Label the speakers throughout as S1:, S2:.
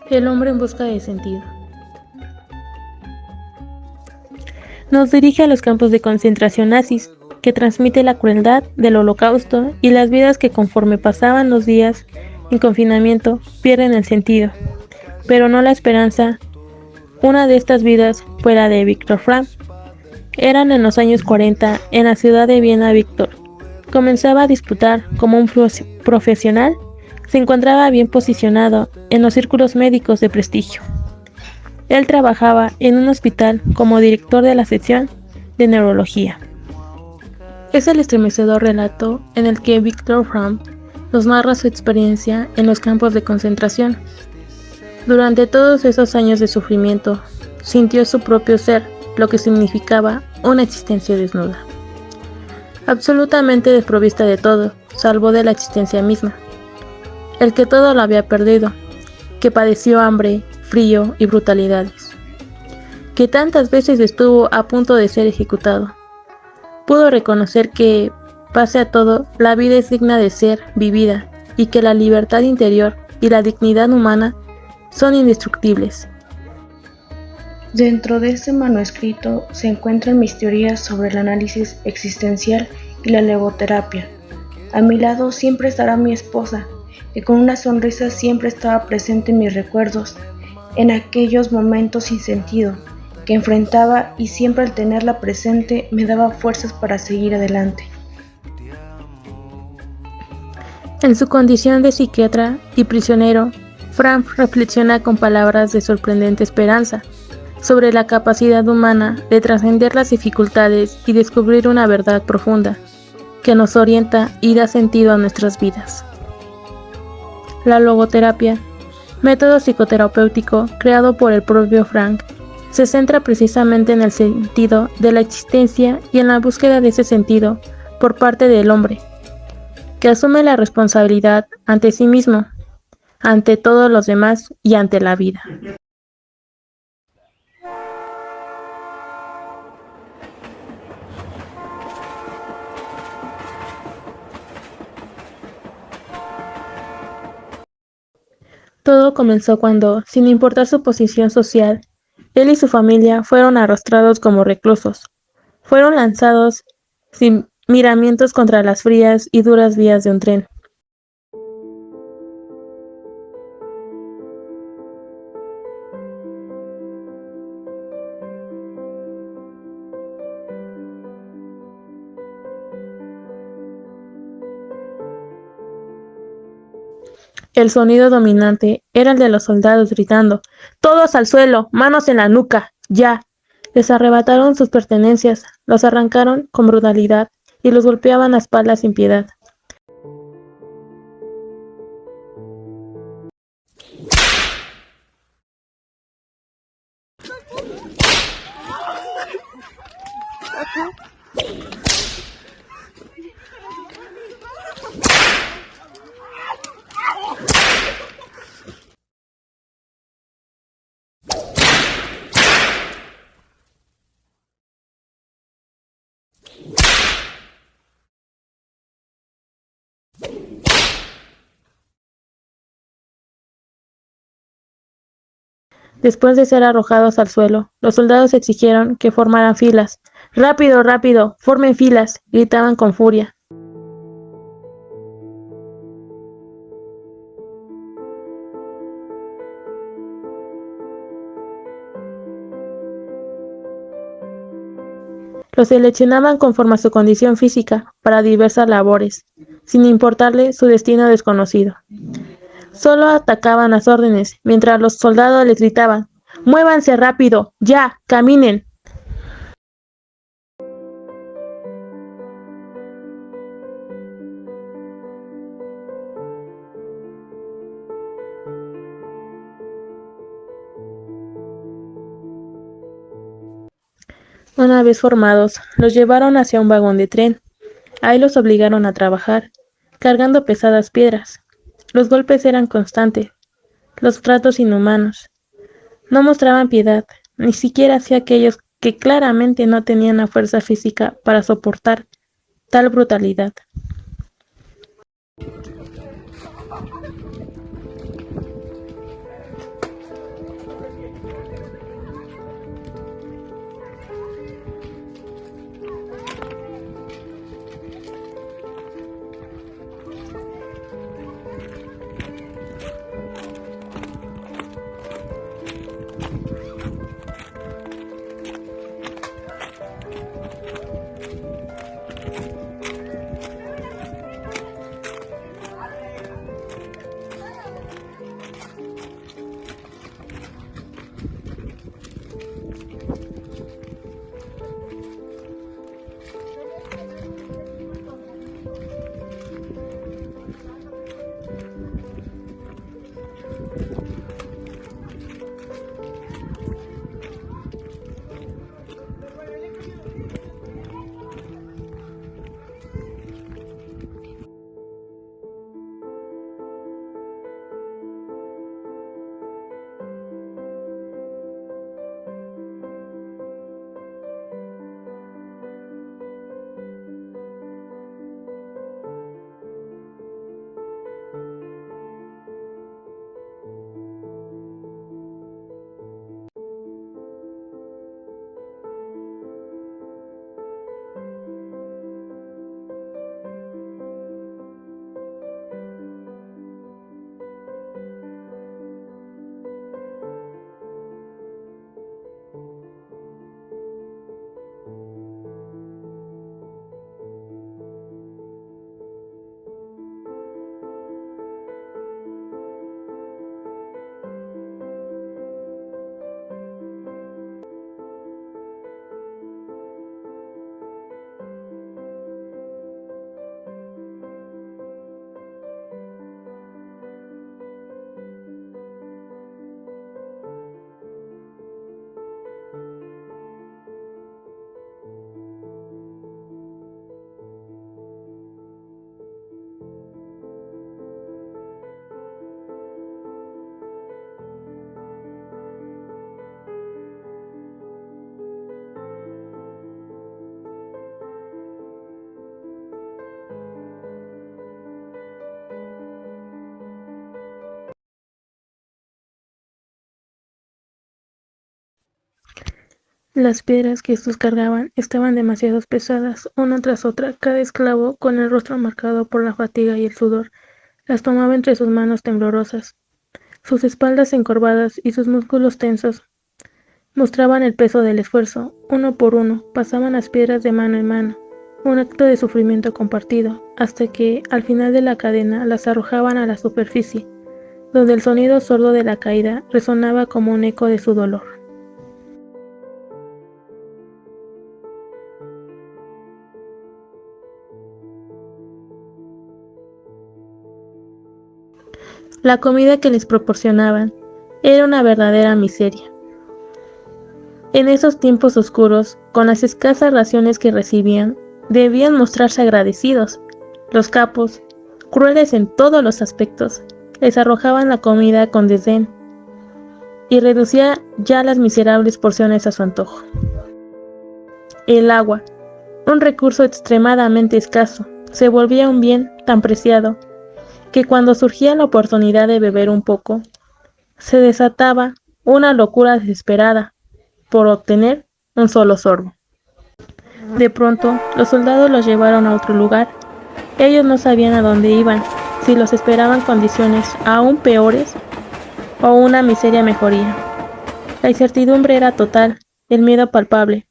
S1: El hombre en busca de sentido. Nos dirige a los campos de concentración nazis, que transmite la crueldad del Holocausto y las vidas que conforme pasaban los días en confinamiento pierden el sentido, pero no la esperanza. Una de estas vidas fue la de Viktor Frankl. Eran en los años 40 en la ciudad de Viena. Víctor comenzaba a disputar como un profesional. Se encontraba bien posicionado en los círculos médicos de prestigio. Él trabajaba en un hospital como director de la sección de neurología. Es el estremecedor relato en el que Viktor Frankl nos narra su experiencia en los campos de concentración. Durante todos esos años de sufrimiento, sintió su propio ser, lo que significaba una existencia desnuda, absolutamente desprovista de todo, salvo de la existencia misma. El que todo lo había perdido, que padeció hambre, frío y brutalidades, que tantas veces estuvo a punto de ser ejecutado. Pudo reconocer que, pese a todo, la vida es digna de ser vivida y que la libertad interior y la dignidad humana son indestructibles.
S2: Dentro de este manuscrito se encuentran mis teorías sobre el análisis existencial y la logoterapia. A mi lado siempre estará mi esposa, que con una sonrisa siempre estaba presente en mis recuerdos, en aquellos momentos sin sentido que enfrentaba, y siempre al tenerla presente me daba fuerzas para seguir adelante.
S1: En su condición de psiquiatra y prisionero, Frankl reflexiona con palabras de sorprendente esperanza sobre la capacidad humana de trascender las dificultades y descubrir una verdad profunda que nos orienta y da sentido a nuestras vidas. La logoterapia, método psicoterapéutico creado por el propio Frankl, se centra precisamente en el sentido de la existencia y en la búsqueda de ese sentido por parte del hombre, que asume la responsabilidad ante sí mismo, ante todos los demás y ante la vida. Todo comenzó cuando, sin importar su posición social, él y su familia fueron arrastrados como reclusos. Fueron lanzados sin miramientos contra las frías y duras vías de un tren. El sonido dominante era el de los soldados gritando: «¡Todos al suelo! ¡Manos en la nuca! ¡Ya!». Les arrebataron sus pertenencias, los arrancaron con brutalidad y los golpeaban la espalda sin piedad. Después de ser arrojados al suelo, los soldados exigieron que formaran filas. «¡Rápido, rápido! ¡Formen filas!», gritaban con furia. Los seleccionaban conforme a su condición física para diversas labores, sin importarle su destino desconocido. Solo atacaban las órdenes, mientras los soldados les gritaban: «¡Muévanse rápido! ¡Ya! ¡Caminen!». Una vez formados, los llevaron hacia un vagón de tren. Ahí los obligaron a trabajar, cargando pesadas piedras. Los golpes eran constantes, los tratos inhumanos. No mostraban piedad, ni siquiera hacia aquellos que claramente no tenían la fuerza física para soportar tal brutalidad. Las piedras que estos cargaban estaban demasiado pesadas, una tras otra. Cada esclavo, con el rostro marcado por la fatiga y el sudor, las tomaba entre sus manos temblorosas. Sus espaldas encorvadas y sus músculos tensos mostraban el peso del esfuerzo. Uno por uno pasaban las piedras de mano en mano, un acto de sufrimiento compartido, hasta que, al final de la cadena, las arrojaban a la superficie, donde el sonido sordo de la caída resonaba como un eco de su dolor. La comida que les proporcionaban era una verdadera miseria. En esos tiempos oscuros, con las escasas raciones que recibían, debían mostrarse agradecidos. Los capos, crueles en todos los aspectos, les arrojaban la comida con desdén y reducía ya las miserables porciones a su antojo. El agua, un recurso extremadamente escaso, se volvía un bien tan preciado que cuando surgía la oportunidad de beber un poco, se desataba una locura desesperada por obtener un solo sorbo. De pronto, los soldados los llevaron a otro lugar. Ellos no sabían a dónde iban, si los esperaban condiciones aún peores o una miseria mejoría. La incertidumbre era total, el miedo palpable.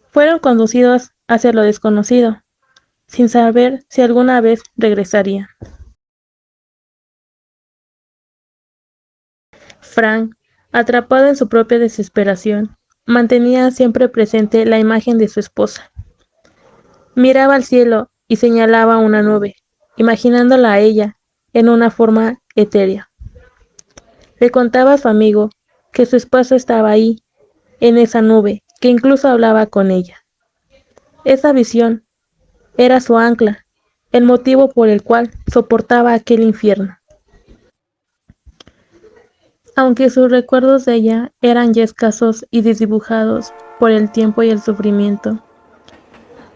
S1: Fueron conducidos hacia lo desconocido, sin saber si alguna vez regresarían. Frank, atrapado en su propia desesperación, mantenía siempre presente la imagen de su esposa. Miraba al cielo y señalaba una nube, imaginándola a ella en una forma etérea. Le contaba a su amigo que su esposa estaba ahí, en esa nube, que incluso hablaba con ella. Esa visión era su ancla, el motivo por el cual soportaba aquel infierno. Aunque sus recuerdos de ella eran ya escasos y desdibujados por el tiempo y el sufrimiento,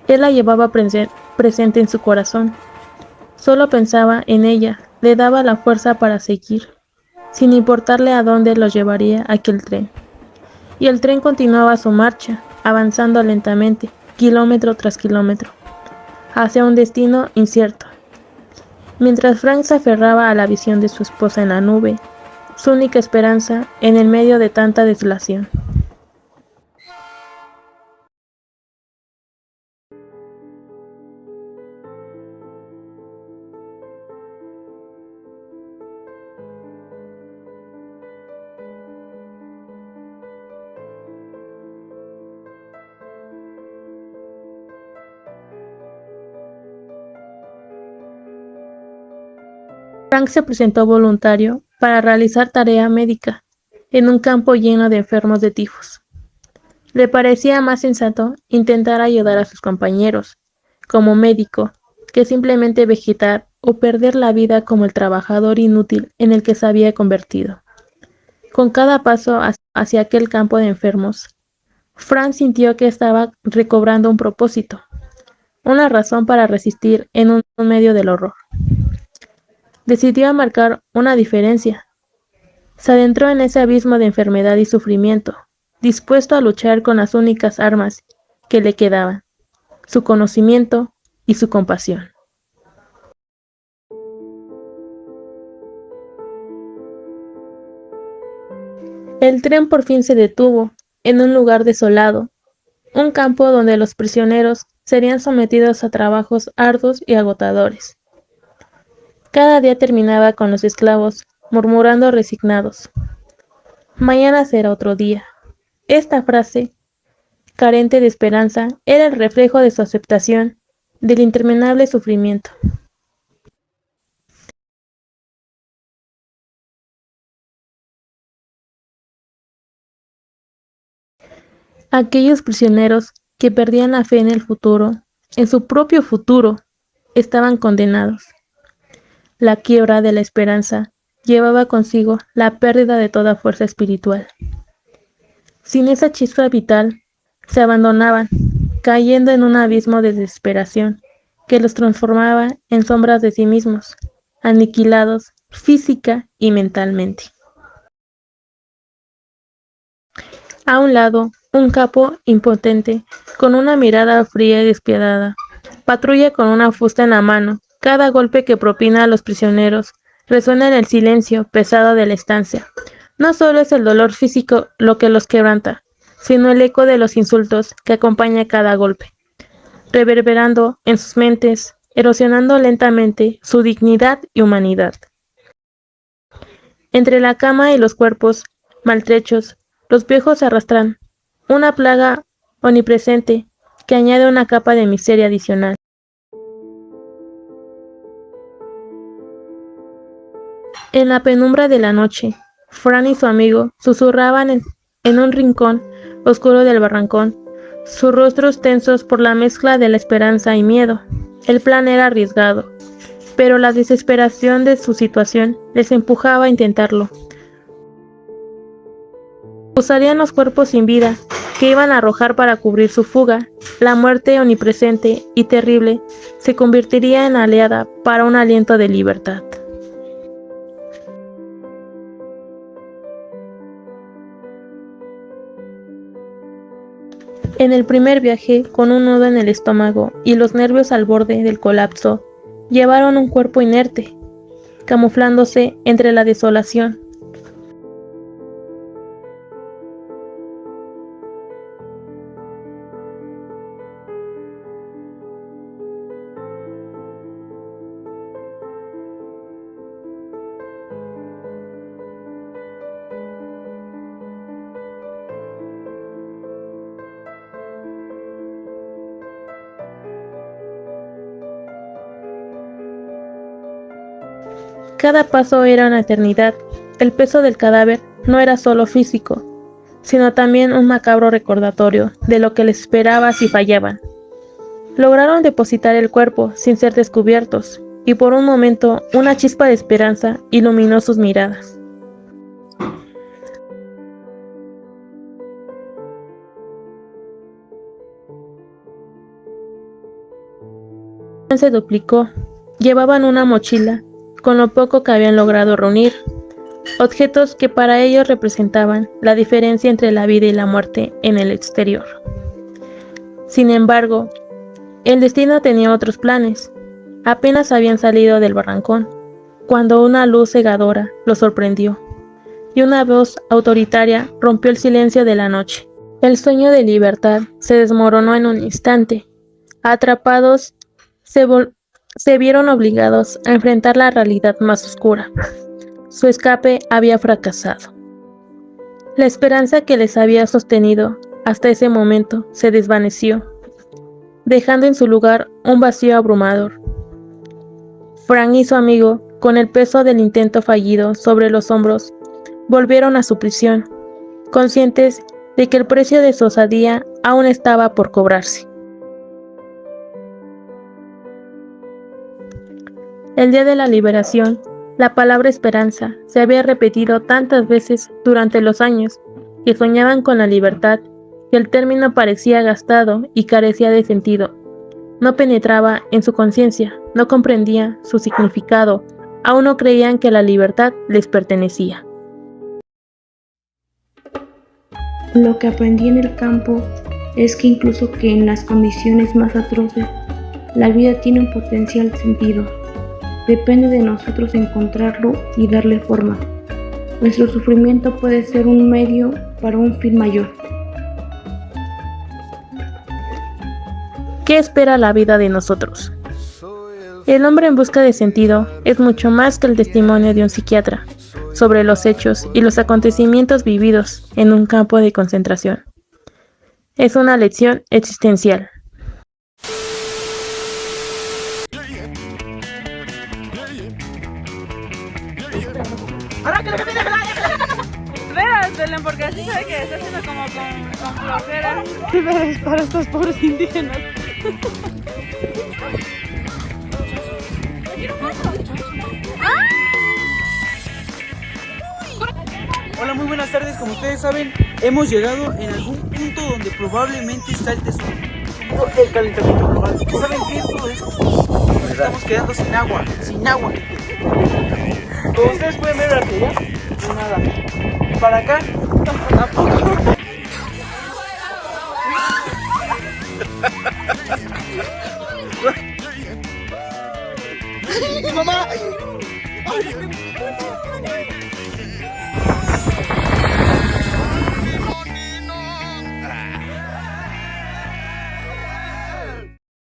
S1: él la llevaba presente en su corazón. Solo pensaba en ella, le daba la fuerza para seguir, sin importarle a dónde los llevaría aquel tren. Y el tren continuaba su marcha, avanzando lentamente, kilómetro tras kilómetro, hacia un destino incierto. Mientras Frank se aferraba a la visión de su esposa en la nube, su única esperanza en el medio de tanta desolación. Frank se presentó voluntario para realizar tarea médica en un campo lleno de enfermos de tifus. Le parecía más sensato intentar ayudar a sus compañeros, como médico, que simplemente vegetar o perder la vida como el trabajador inútil en el que se había convertido. Con cada paso hacia aquel campo de enfermos, Frank sintió que estaba recobrando un propósito, una razón para resistir en un medio del horror. Decidió marcar una diferencia. Se adentró en ese abismo de enfermedad y sufrimiento, dispuesto a luchar con las únicas armas que le quedaban, su conocimiento y su compasión. El tren por fin se detuvo en un lugar desolado, un campo donde los prisioneros serían sometidos a trabajos arduos y agotadores. Cada día terminaba con los esclavos murmurando resignados: mañana será otro día. Esta frase, carente de esperanza, era el reflejo de su aceptación del interminable sufrimiento. Aquellos prisioneros que perdían la fe en el futuro, en su propio futuro, estaban condenados. La quiebra de la esperanza llevaba consigo la pérdida de toda fuerza espiritual. Sin esa chispa vital, se abandonaban, cayendo en un abismo de desesperación que los transformaba en sombras de sí mismos, aniquilados física y mentalmente. A un lado, un capo impotente, con una mirada fría y despiadada. Patrulla con una fusta en la mano. Cada golpe que propina a los prisioneros resuena en el silencio pesado de la estancia. No solo es el dolor físico lo que los quebranta, sino el eco de los insultos que acompaña cada golpe, reverberando en sus mentes, erosionando lentamente su dignidad y humanidad. Entre la cama y los cuerpos maltrechos, los viejos arrastran una plaga omnipresente que añade una capa de miseria adicional. En la penumbra de la noche, Fran y su amigo susurraban en un rincón oscuro del barrancón, sus rostros tensos por la mezcla de la esperanza y miedo. El plan era arriesgado, pero la desesperación de su situación les empujaba a intentarlo. Usarían los cuerpos sin vida que iban a arrojar para cubrir su fuga. La muerte omnipresente y terrible se convertiría en aliada para un aliento de libertad. En el primer viaje, con un nudo en el estómago y los nervios al borde del colapso, llevaron un cuerpo inerte, camuflándose entre la desolación. Cada paso era una eternidad. El peso del cadáver no era solo físico, sino también un macabro recordatorio de lo que les esperaba si fallaban. Lograron depositar el cuerpo sin ser descubiertos, y por un momento una chispa de esperanza iluminó sus miradas. Se duplicó. Llevaban una mochila con lo poco que habían logrado reunir, objetos que para ellos representaban la diferencia entre la vida y la muerte en el exterior. Sin embargo, el destino tenía otros planes. Apenas habían salido del barrancón, cuando una luz cegadora los sorprendió, y una voz autoritaria rompió el silencio de la noche. El sueño de libertad se desmoronó en un instante. Atrapados, se vieron obligados a enfrentar la realidad más oscura. Su escape había fracasado. La esperanza que les había sostenido hasta ese momento se desvaneció, dejando en su lugar un vacío abrumador. Fran y su amigo, con el peso del intento fallido sobre los hombros, volvieron a su prisión, conscientes de que el precio de su osadía aún estaba por cobrarse. El día de la liberación, la palabra esperanza se había repetido tantas veces durante los años que soñaban con la libertad que el término parecía gastado y carecía de sentido. No penetraba en su conciencia, no comprendía su significado, aún no creían que la libertad les pertenecía.
S2: Lo que aprendí en el campo es que incluso que en las condiciones más atroces, la vida tiene un potencial sentido. Depende de nosotros encontrarlo y darle forma. Nuestro sufrimiento puede ser un medio para un fin mayor.
S1: ¿Qué espera la vida de nosotros? El hombre en busca de sentido es mucho más que el testimonio de un psiquiatra sobre los hechos y los acontecimientos vividos en un campo de concentración. Es una lección existencial.
S3: Veras, Belén, porque así sabe que está haciendo como con flojera.
S1: Veras para estos pobres indígenas.
S4: Hola, muy buenas tardes. Como ustedes saben, hemos llegado en algún punto donde probablemente está el tesoro. El calentamiento global. ¿Saben qué es todo esto? Nos estamos quedando sin agua, Como ustedes pueden ver, arte, ¿ya? No nada. Para acá, tampoco. ¡Mamá! ¡Ay!